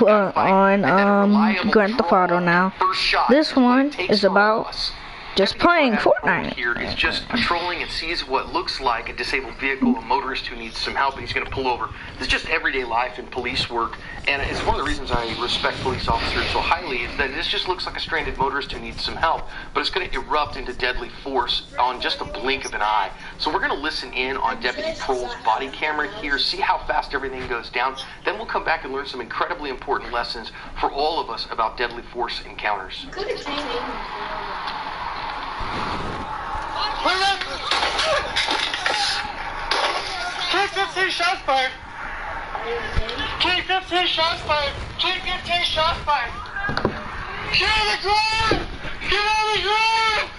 on Grand Theft Auto now. This one is about just playing Fortnite. Here is just patrolling and sees what looks like a disabled vehicle, a motorist who needs some help, and he's going to pull over. This is just everyday life and police work, and it's one of the reasons I respect police officers so highly, is that this just looks like a stranded motorist who needs some help, but it's going to erupt into deadly force on just a blink of an eye. So we're going to listen in on Deputy Prohl's body camera here, see how fast everything goes down, then we'll come back and learn some incredibly important lessons for all of us about deadly force encounters. K-15 shots fired. K-15 shots fired. K-15 shots fired. Get on the ground! Get on the ground!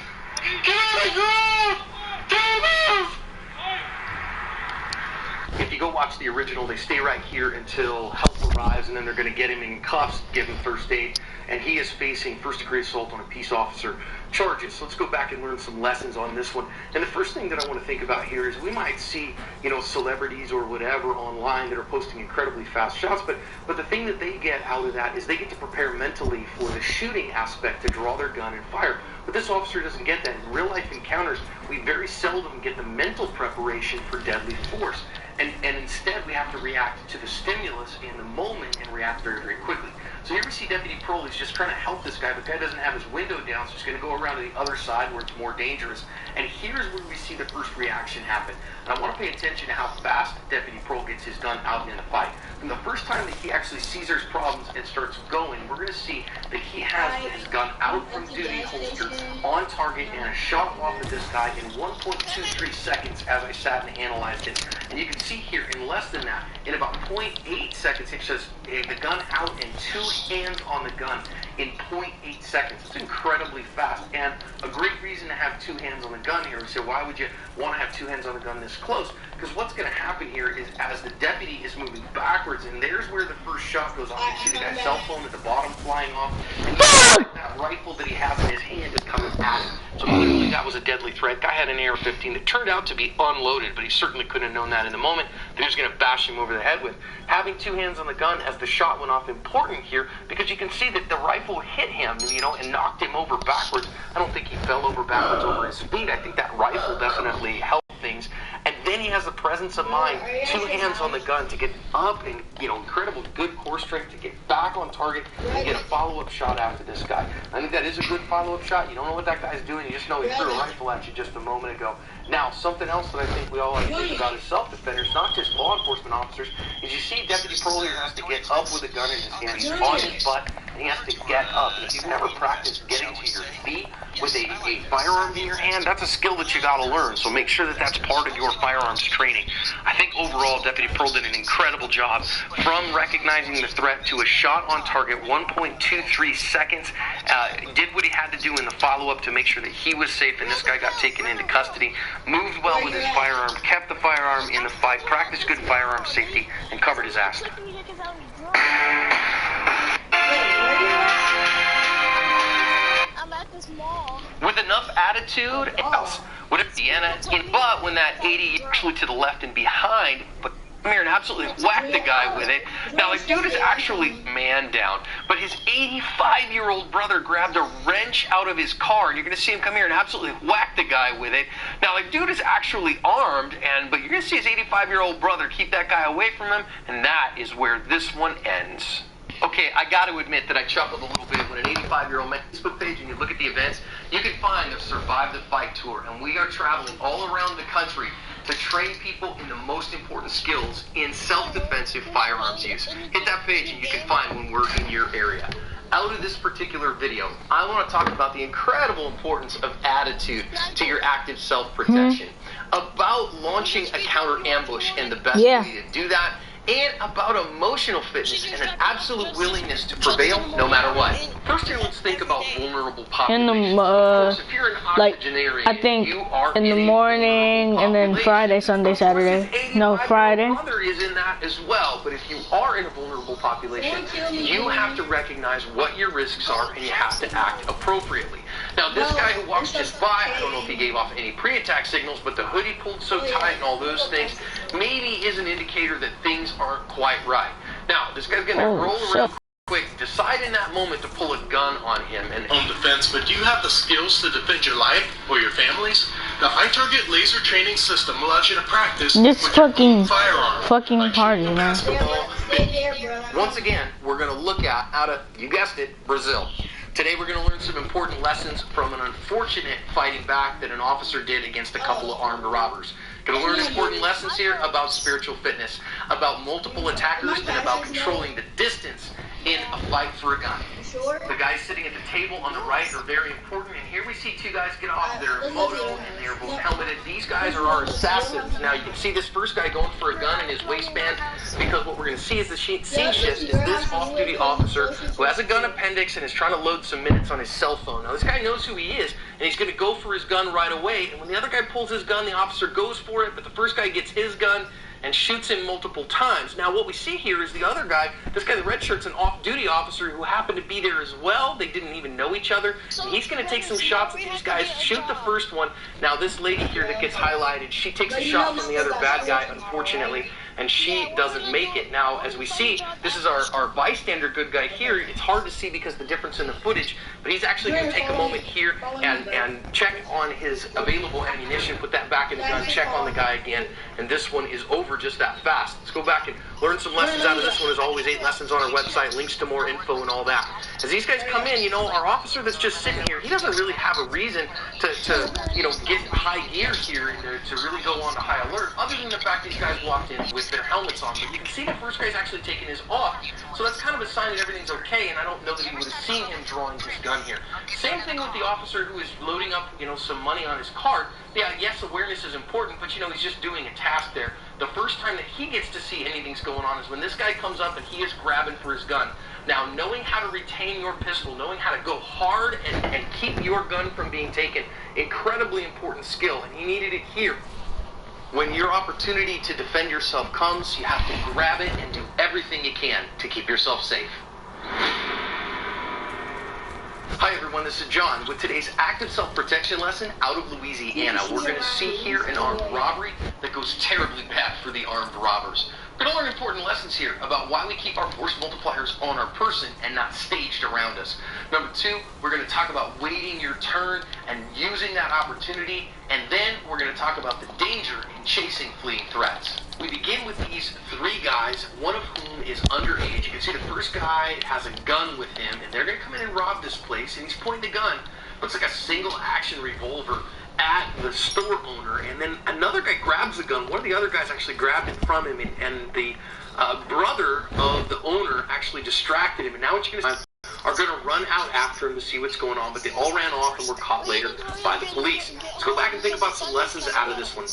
Get on the ground! Don't move! If you go watch the original, they stay right here until help arrives, and then they're going to get him in cuffs, give him first aid, and he is facing first-degree assault on a peace officer charges. So let's go back and learn some lessons on this one. And the first thing that I want to think about here is we might see, celebrities or whatever online that are posting incredibly fast shots, but the thing that they get out of that is they get to prepare mentally for the shooting aspect to draw their gun and fire. But this officer doesn't get that. In real-life encounters, we very seldom get the mental preparation for deadly force. And instead, we have to react to the stimulus in the moment and react very, very quickly. So here we see Deputy Prohl. He's just trying to help this guy, but the guy doesn't have his window down, so he's going to go around to the other side where it's more dangerous. And here's where we see the first reaction happen. And I want to pay attention to how fast Deputy Prohl gets his gun out in the fight. From the first time that he actually sees there's problems and starts going, we're going to see that he has his gun out from duty holster, on target, and a shot off of this guy in 1.23 seconds as I sat and analyzed it. And you can see here in less than that, in about 0.8 seconds, it says the gun out and two hands on the gun in 0.8 seconds. It's incredibly fast, and a great reason to have two hands on the gun here. We say, why would you want to have two hands on the gun this close? Because what's going to happen here is as the deputy is moving backwards, and there's where the first shot goes off. You see the guy's cell phone at the bottom flying off, and that rifle that he has in his hand is coming at him. So clearly that was a deadly threat. Guy had an AR-15 that turned out to be unloaded, but he certainly couldn't have known that in the moment that he was going to bash him over the head with. Having two hands on the gun as the shot went off important here, because you can see that the rifle hit him, and knocked him over backwards. I don't think he fell over backwards over his feet. I think that rifle definitely helped things. And then he has the presence of mind, two hands on the gun to get up and, incredible good core strength to get back on target and get a follow-up shot after this guy. I think that is a good follow-up shot. You don't know what that guy's doing. You just know he threw a rifle at you just a moment ago. Now, something else that I think we all ought to think about as self-defenders, not just law enforcement officers, is you see Deputy Prohl here has to get up with a gun in his hand. He's on his butt, and he has to get up. And if you've never practiced getting to your feet with a firearm in your hand, that's a skill that you got to learn. So make sure that that's part of your firearms training. I think overall, Deputy Prohl did an incredible job from recognizing the threat to a shot on target, 1.23 seconds. Did what he had to do in the follow-up to make sure that he was safe, and this guy got taken into custody. Moved well with his firearm, kept the firearm in the fight, practiced good firearm safety, and covered his ass. I'm at this mall. With enough attitude, else would it be but when that 80 actually to the left and behind, but come here and absolutely whacked the guy with it. Now, the dude is actually man down, but his 85-year-old brother grabbed a wrench out of his car, and you're going to see him come here and absolutely whack the guy with it. Now, the dude is actually armed, but you're going to see his 85-year-old brother keep that guy away from him, and that is where this one ends. Okay, I got to admit that I chuckled a little bit when an 85-year-old Facebook page and you look at the events, you can find the Survive the Fight tour, and we are traveling all around the country to train people in the most important skills in self-defensive firearms use. Hit that page and you can find when we're in your area. Out of this particular video, I want to talk about the incredible importance of attitude to your active self-protection, about launching a counter ambush and the best way to do that, and about emotional fitness and an absolute willingness to prevail no matter what. First here, let's think about vulnerable populations. If you're an octogenarian, I think you are in the morning and then Friday, Sunday, Saturday. No, Friday. Mother is in that as well, but if you are in a vulnerable population, you have to recognize what your risks are and you have to act appropriately. Now, this guy who walks just by, I don't know if he gave off any pre-attack signals, but the hoodie pulled so tight and all those things maybe is an indicator that things aren't quite right. Now, this guy's going to roll around. quick, decide in that moment to pull a gun on him and Home defense, but do you have the skills to defend your life or your families? The iTarget laser training system allows you to practice This with your fucking firearm. party, man. Basketball, once again, we're going to look at out of, you guessed it, Brazil. Today we're going to learn some important lessons from an unfortunate fighting back that an officer did against a couple of armed robbers. Going to learn important lessons here about spiritual fitness, about multiple attackers, and about controlling the distance in a fight for a gun. The guys sitting at the table on the right are very important, and here we see two guys get off their moto, and they're both helmeted. These guys are our assassins. Now you can see this first guy going for a gun in his waistband, because what we're going to see is the scene shift is this off-duty officer who has a gun appendix and is trying to load some minutes on his cell phone. Now this guy knows who he is, and he's going to go for his gun right away, and when the other guy pulls his gun, the officer goes for it, but the first guy gets his gun and shoots him multiple times. Now what we see here is the other guy, this guy in the red shirt's an off-duty officer who happened to be there as well. They didn't even know each other. And he's going to take some shots at these guys, shoot the first one. Now this lady here that gets highlighted, she takes a shot from the other bad guy, unfortunately, and she doesn't make it. Now, as we see, this is our bystander good guy here. It's hard to see because of the difference in the footage, but he's actually going to take a moment here and check on his available ammunition, put that back in the gun, check on the guy again, and this one is over just that fast. Let's go back and learn some lessons out of this one. As always, 8 lessons on our website, links to more info and all that. As these guys come in, you know, our officer that's just sitting here, he doesn't really have a reason to you know, get high gear here and to really go on to high alert, other than the fact these guys walked in with their helmets on. But you can see the first guy's actually taking his off, so that's kind of a sign that everything's okay, and I don't know that he would have seen him drawing his gun here. Same thing with the officer who is loading up, you know, some money on his cart. Yeah, yes, awareness is important, but you know, he's just doing a task there. The first time that he gets to see anything's going on is when this guy comes up and he is grabbing for his gun. Now, knowing how to retain your pistol, knowing how to go hard and keep your gun from being taken, incredibly important skill, and he needed it here. When your opportunity to defend yourself comes, you have to grab it and do everything you can to keep yourself safe. Hi everyone, this is John with today's active self-protection lesson out of Louisiana. We're going to see here an armed robbery that goes terribly bad for the armed robbers. We're going to learn important lessons here about why we keep our force multipliers on our person and not staged around us. Number 2, we're going to talk about waiting your turn and using that opportunity. And then we're going to talk about the danger in chasing fleeing threats. We begin with these 3 guys, one of whom is underage. You can see the first guy has a gun with him, and they're going to come in and rob this place, and he's pointing the gun. Looks like a single-action revolver at the store owner, and then another guy grabs the gun. One of the other guys actually grabbed it from him, and the brother of the owner actually distracted him, and now what you're going to see are going to run out after him to see what's going on, but they all ran off and were caught later by the police. Let's go back and think about some lessons out of this one.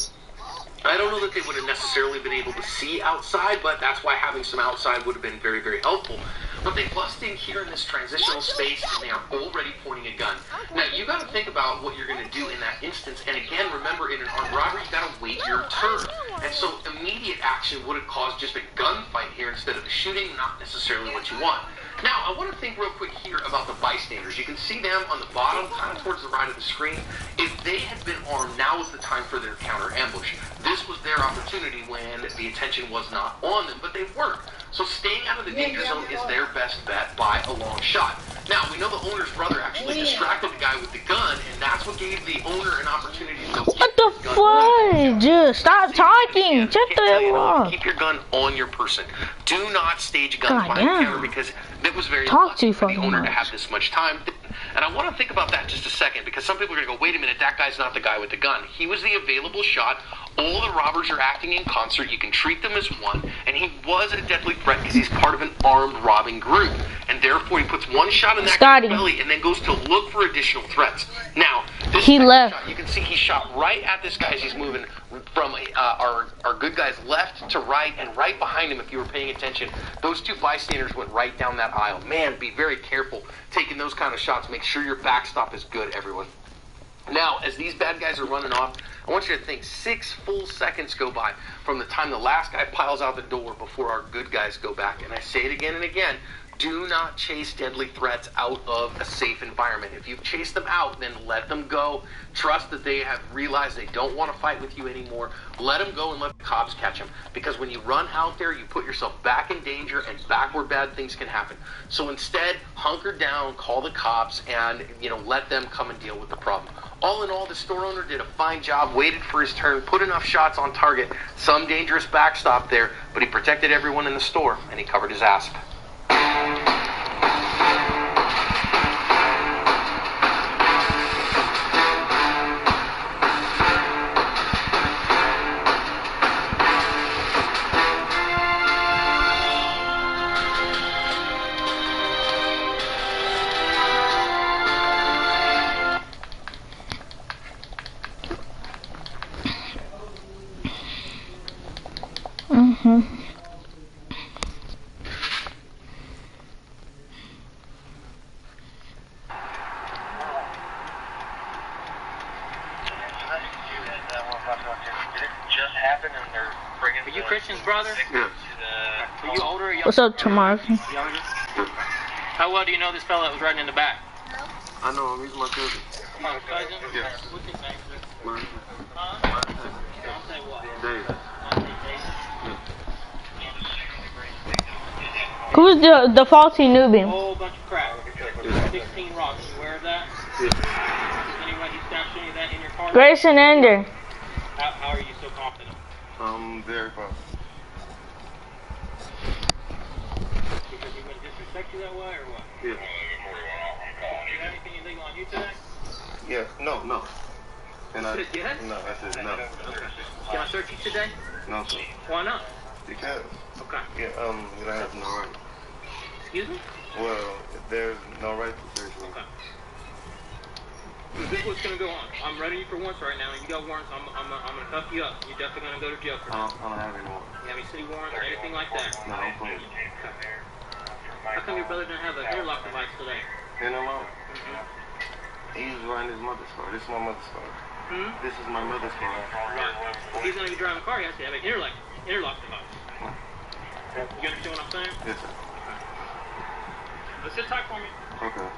I don't know that they would have necessarily been able to see outside, but that's why having some outside would have been very, very helpful. But they bust in here in this transitional space, and they are already pointing a gun. Now, you got to think about what you're going to do in that instance. And again, remember, in an armed robbery, you got to wait your turn. And so immediate action would have caused just a gunfight here instead of a shooting, not necessarily what you want. Now, I want to think real quick here about the bystanders. You can see them on the bottom, kind of towards the right of the screen. If they had been armed, now is the time for their counter ambush. This was their opportunity when the attention was not on them, but they weren't. So staying out of the danger zone is their best bet by a long shot. Now, we know the owner's brother actually distracted the guy with the gun, and that's what gave the owner an opportunity to go What the fuck? Just stop talking. Shut the hell up. Keep your gun on your person. Do not stage a gun behind the counter, because it was very lucky for the owner to have this much time. And I want to think about that just a second, because some people are going to go, wait a minute, that guy's not the guy with the gun. He was the available shot. All the robbers are acting in concert. You can treat them as one. And he was a deadly threat because he's part of an armed robbing group. And therefore, he puts one shot in that guy's belly and then goes to look for additional threats. Now, this shot, you can see he shot right at this guy as he's moving from our good guy's left to right, and right behind him, if you were paying attention, those 2 bystanders went right down that aisle. Man, be very careful taking those kind of shots. Make sure your backstop is good, everyone. Now, as these bad guys are running off, I want you to think 6 full seconds go by from the time the last guy piles out the door before our good guys go back. And I say it again and again, Do not chase deadly threats out of a safe environment. If you've chased them out, then let them go. Trust that they have realized they don't want to fight with you anymore. Let them go and let the cops catch them. Because when you run out there, you put yourself back in danger and back where bad things can happen. So instead, hunker down, call the cops, and let them come and deal with the problem. All in all, the store owner did a fine job, waited for his turn, put enough shots on target, some dangerous backstop there, but he protected everyone in the store, and he covered his ass. Are you Christian's brother? Yeah. Are you older or younger? What's up, Tamar? Younger? How well do you know this fella that was riding in the back? I know him. He's my cousin. Oh, cousin? Yeah. What's his name? Mine. I'll say what? Dave. Who's the faulty newbie? A whole bunch of crap. 16 rocks. You aware of that? Yeah. Does anybody stashed any of that in your car? Grayson Ender. How are you so confident? Very confident. Because he wouldn't disrespect you that way or what? Yeah. Do you have anything illegal on you today? Yeah. No. And You said yes? No, I said no. Okay. Can I search you today? No, sir. Why not? Because. Okay. Yeah. I have no right. Excuse me? Well, there's no right to search me. Okay. This is what's gonna go on. I'm running you for warrants right now, and you got warrants. I'm gonna cuff you up. You're definitely gonna go to jail for I that. don't have any more. You have any city warrants or anything like that? No, I'm clean. Okay. How come your brother didn't have an interlock device today? And I'm out. He's riding his mother's car. This is my mother's car. This is my mother's car. Right. If he's gonna be driving a car, he has to have an interlock device. You understand what I'm saying? Yes, sir. Let's sit tight for me. Okay.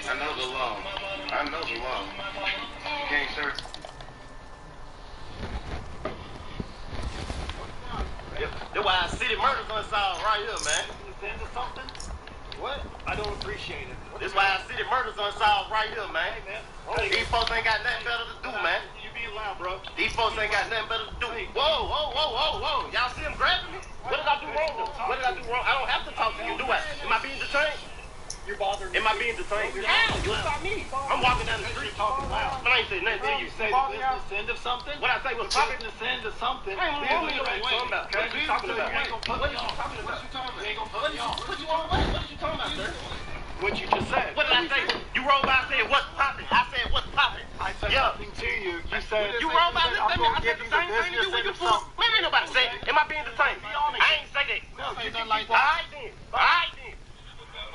I know the law. You can't search. That's why city murders unsolved right here, man. Into something? What? I don't appreciate it. That's why city murders unsolved right here, man. Hey, man. These folks ain't got nothing better to do, man. You being loud, bro. These folks ain't got nothing better to do. Whoa. Y'all see him grabbing me? What did I do wrong, though? What did I do wrong? I don't have to talk to you, do I? Am I being detained? You're bothering me. Am I being detained? How? You stop me. I'm walking down the street talking loud. I ain't saying nothing to you. You say the business end of something? What I say was popping. Business end of something. I ain't talking about. What you talking about? What you talking about? You ain't gonna put me on. What you on what? What you talking about, sir? What you just said. What did I say? You rolled by and said, what's popping? I said, what's popping? I said nothing to you. You said You rolled by and said, I said the same thing to you when you fooled. Man, ain't nobody say it. Am I being detained? I ain't say that. No, you done like All that. right then.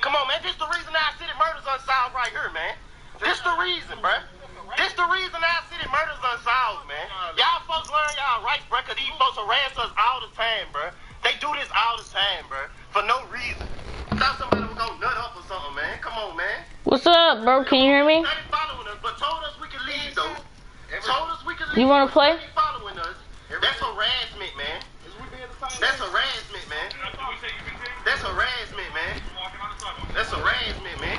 Come on, man. This the reason our city murders unsolved right here, man. This the reason, bruh. This the reason our city murders unsolved, man. Y'all folks learn y'all rights, bruh, because these folks harass us all the time, bruh. They do this all the time, bruh, for no reason. Thought somebody was gonna nut up or something, man. Come on, man. What's up, bro? Can you hear me? They following us, but told us we could leave, though. Told us we could leave. You wanna play? They following us. That's harassment, man. That's harassment, man. That's harassment, man. That's harassment, man.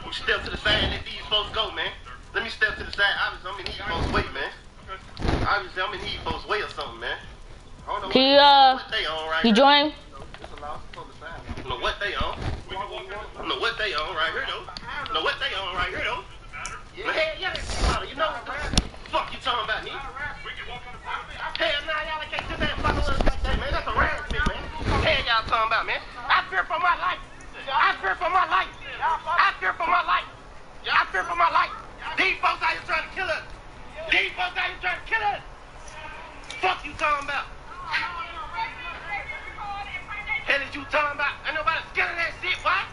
You step to the side and let these folks go, man. Let me step to the side. Obviously, I'm in these folks' way, man. Obviously, I'm in these folks' way or something, man. I don't know Can what they on right you here. join? I don't know what they on. I don't know what they on right here, though. I don't know what they on right here, though. But hell yeah, they follow. You know what the fuck you talking about, me? Hell nah, y'all can't do that and follow us like that, man. That's harassment, man. Hell y'all talking about, man. I fear for my life. I fear for my life. I fear for my life. I fear for my life. These folks out here trying to kill us. These folks out here trying to kill us. Fuck you talking about? What you talking about? Ain't nobody scared of that shit, what?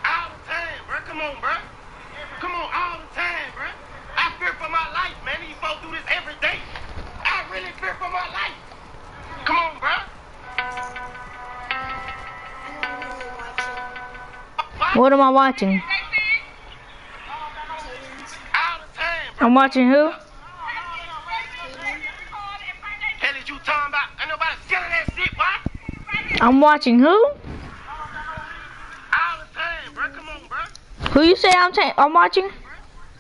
All the time, bro. Come on, bro. Come on, all the time, bro. I fear for my life, man. These folks do this every day. I really fear for my life. Come on, bro. What am I watching? All the time, bro. I'm watching who? Hell is you talking about? Ain't nobody scared of that shit, what? I'm watching who? All the time, bro. Come on, bro. Who you say I'm watching?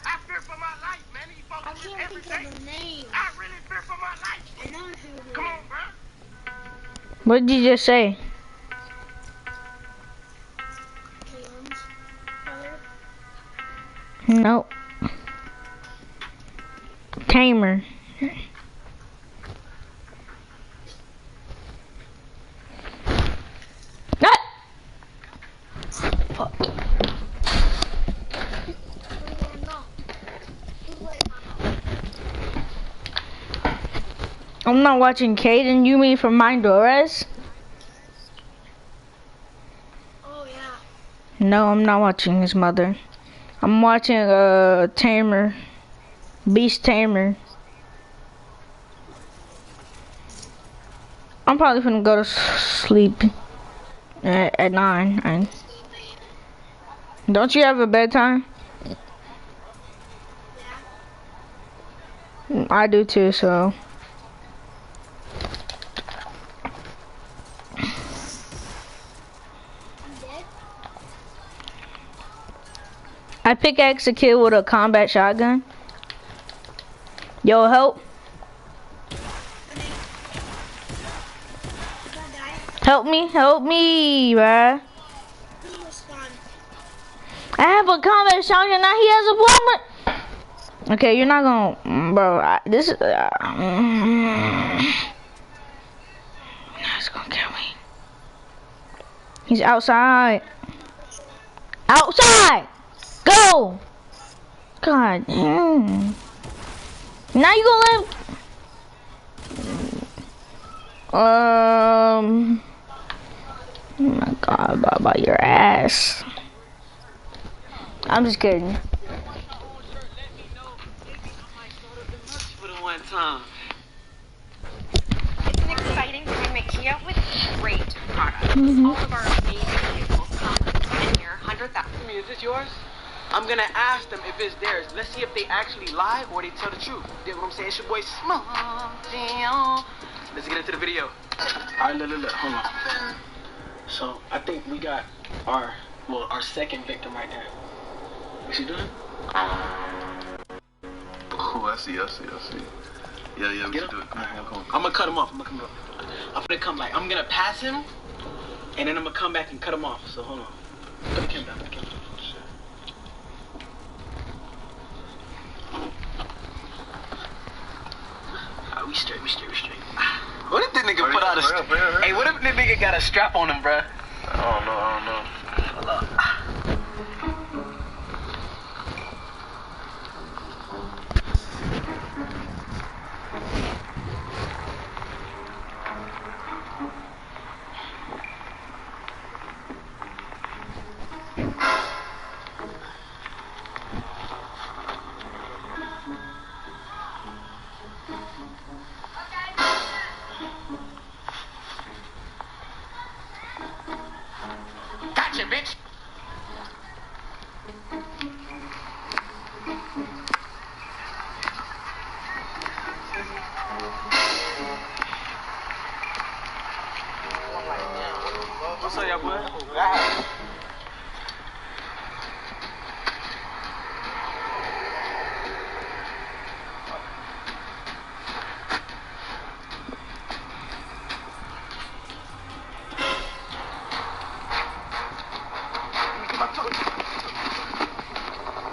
I fear for my life, man. These folks I do this can't every think day. of the name. I really fear for my life. I know who. Come on, bro. What did you just say? Caitlin's brother. Nope. Tamer. Ah! Fuck. I'm not watching Caden. You mean from Mindores? Oh yeah. No, I'm not watching his mother. I'm watching Tamer. Beast Tamer. I'm probably gonna go to sleep at 9. Don't you have a bedtime? I do too, so. I pickaxe a kid with a combat shotgun. Yo, help. Help me, bruh. I have a combat shotgun, now he has a plumber. Okay, you're not gonna, bro, this is, it's gonna kill me. He's outside. Outside! Go! God damn. Now you gonna let him... Oh my God, about your ass. I'm just kidding. For the one time. It's an exciting time at Kia with great products. All of our amazing vehicles come with a 10-year, 100,000. Is this yours? I'm gonna ask them if it's theirs. Let's see if they actually lie or they tell the truth. You know what I'm saying? It's your boy Small. Let's get into the video. Alright, look, hold on. So I think we got our second victim right there. What you doing? Oh, I see. Yeah, we should do it. Come on. I'm gonna cut him off. I'm gonna pass him, and then I'm gonna come back and cut him off. So hold on. Put the camera down. We straight. What if this nigga put out a strap? Hey, what if this nigga got a strap on him, bruh? I don't know. Hold up. Gotcha, bitch. What's up, y'all boy?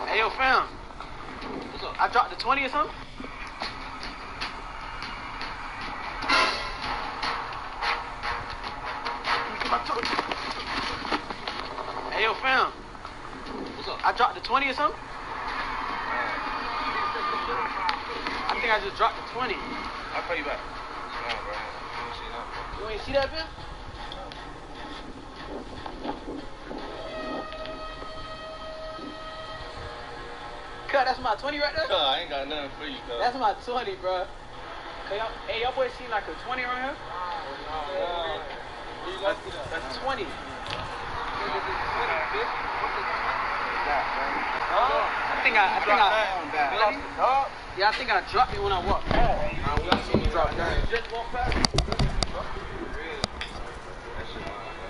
Hey, yo, fam. What's up? I dropped the 20 or something? Hey, yo, fam. What's up? I dropped the 20 or something? I think I just dropped the 20. I'll call you back. Come on, bro. see that bill? Cut, that's my 20 right there? I ain't got nothing for you, cuz. That's my 20, bro. Hey, y'all boys seen like a 20 right here? That's 20. I think I dropped it when I walked past. Just walk past.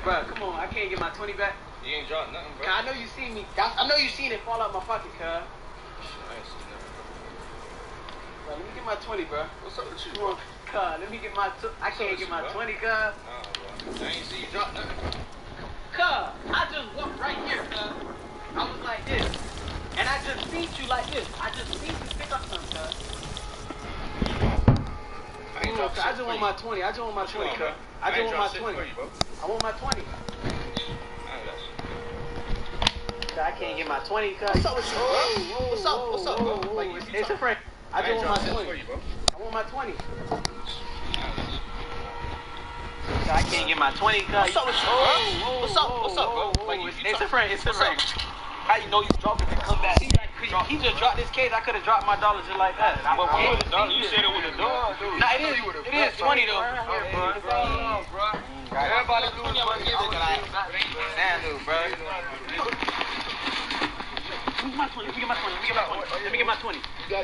Bro, come on, I can't get my 20 back. You ain't dropped nothing, bro. I know you seen me. I know you seen it fall out my pocket, cuz. I ain't seen nothing. Bro, let me get my 20, bro. What's up with you, Come on, cuz, let me get my. I can't get my 20, cuz. Nah, bro. I ain't see you drop nothing, bro. Cuz, I just walked right here, cuz. I was like this. And I just seen you like this. I just seen you pick up something, cuz. I just want my 20. I just want my 20, cuz. I just want my 20. I want my 20. I can't get my 20, cuz. What's up with you, bro? What's up, bro? It's a friend. I just want my 20. I want my 20. I can't get my 20, cuz. What's up with you, bro? What's up, bro? It's a friend. How you know you dropped it and come back? He just dropped this case. I could have dropped my dollar just like that. But you said it was a dog, dude. Nah, it is 20 though. Everybody do it. Damn, dude, bro. Let me get my 20.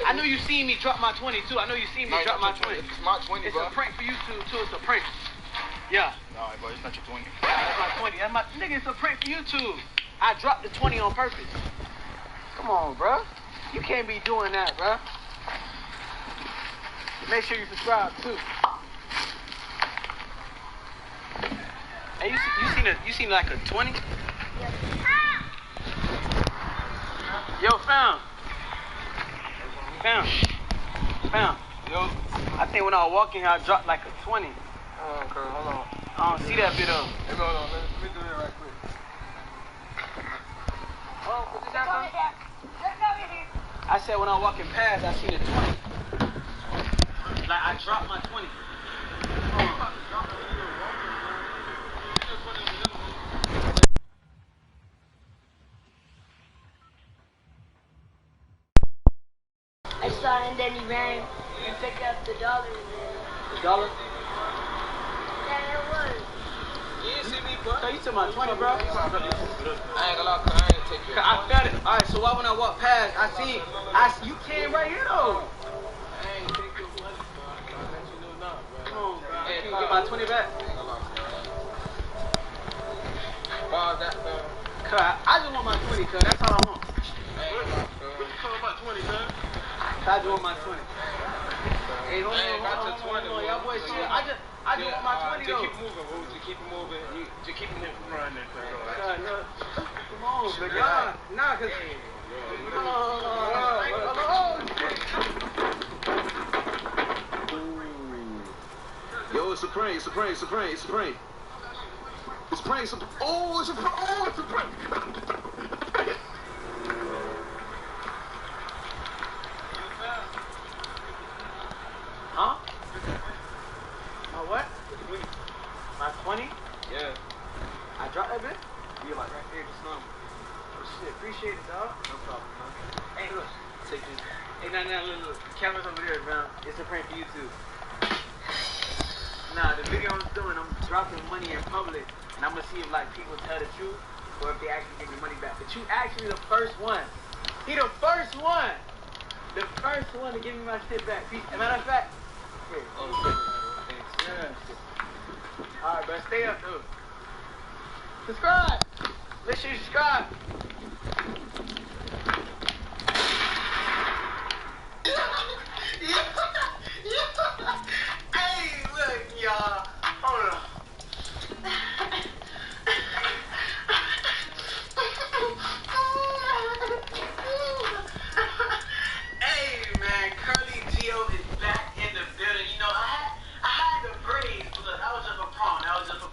I know you seen me drop my 20 too. I know you seen me drop my 20. It's my 20, It's bro. a prank for you too. It's a prank. Yeah. No, bro, it's not your 20. That's my 20. That's my nigga. It's a prank for you too. I dropped the 20 on purpose. Come on, bro. You can't be doing that, bro. Make sure you subscribe too. Hey, you seen like a 20? Yo, fam. Yo, I think when I was walking here, I dropped like a 20. Hold on. I don't see that bit though. Hey, hold on. Let me do it right quick. Oh, put it down. I said when I was walking past, I seen a 20. Like I dropped my 20. I saw him, then he ran and picked up the dollar. The dollar? Yeah, it was. You didn't see me, bro. So you took my 20, bro? I ain't gonna lie, cuz I ain't take you. I felt it. Alright, so why when I walk past, I see you came right here though. I ain't take your money, bro. I can't let you know now, bro. Come on, bro. Can you get my 20 back? I ain't gonna lie, bro. That, bro. Cuz I just want my 20, cuz that's all I want. I ain't gonna lie, bro. What you talking about 20, cuz? I just want my 20. Hey, hold I ain't got on, your 20, bro. y'all boys chill. I just want my 20 though. Just keep moving, bro. Just keep it moving. Just keep it running, cuz. Come on, bro. Nah, cause. Yo, it's a prank. It's a prank. It's a prank. It's a prank. It's a prank. It's a prank. Oh, it's a prank. Oh, it's a prank. Huh? My what? My 20? Yeah. I dropped that bit? You like right here, just number. Oh shit, appreciate it, dog. No problem, man. Hey, look. Take this. Hey, nah, look. The camera's over there, man. It's a prank for you too. Nah, the video I'm doing, I'm dropping money in public, and I'm gonna see if like people tell the truth or if they actually give me money back. But you actually the first one. He the first one. The first one to give me my shit back. As a matter of fact, here. Oh, yeah. Alright, bro, stay up, dude. Subscribe. Make sure you subscribe. Hey, look, y'all. Hold on. Hey, man, Curly Gio is back in the building. You know, I had the braids. Look, that was just a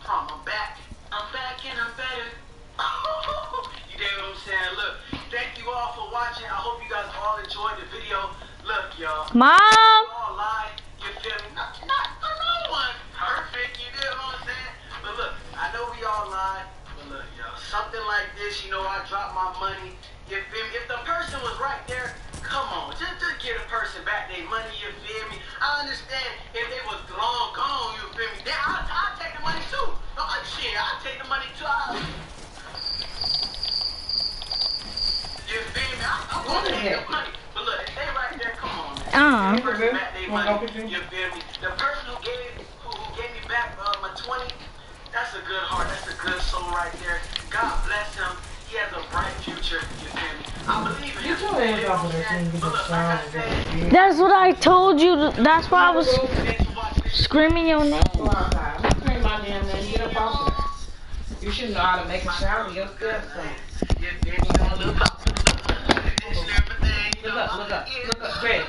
prom. I'm back. I'm back and I'm better. You dig what I'm saying? Look, thank you all for watching. I hope you guys all enjoyed the video. Look, y'all. Mom! All live. You feel me? Not no one perfect. You dig what I'm saying? this, you know, I dropped my money. You feel me? If the person was right there, come on, just give a person back their money, you feel me? I understand if they was long gone, you feel me? Then I'll take the money too. No, shit, I'll take the money too. You feel me? I'm gonna take the money. But look, if they right there, come on, man. The person back their money, you feel me? The person who gave me back my 20, that's a good heart, that's a good soul right there. God bless him. He has a bright future, you feel me? I believe in him. That's what I told you. That's why I was screaming your name. Scream my damn name. Get up off of that. You should know how to make a shower yourself. Look up, Greg.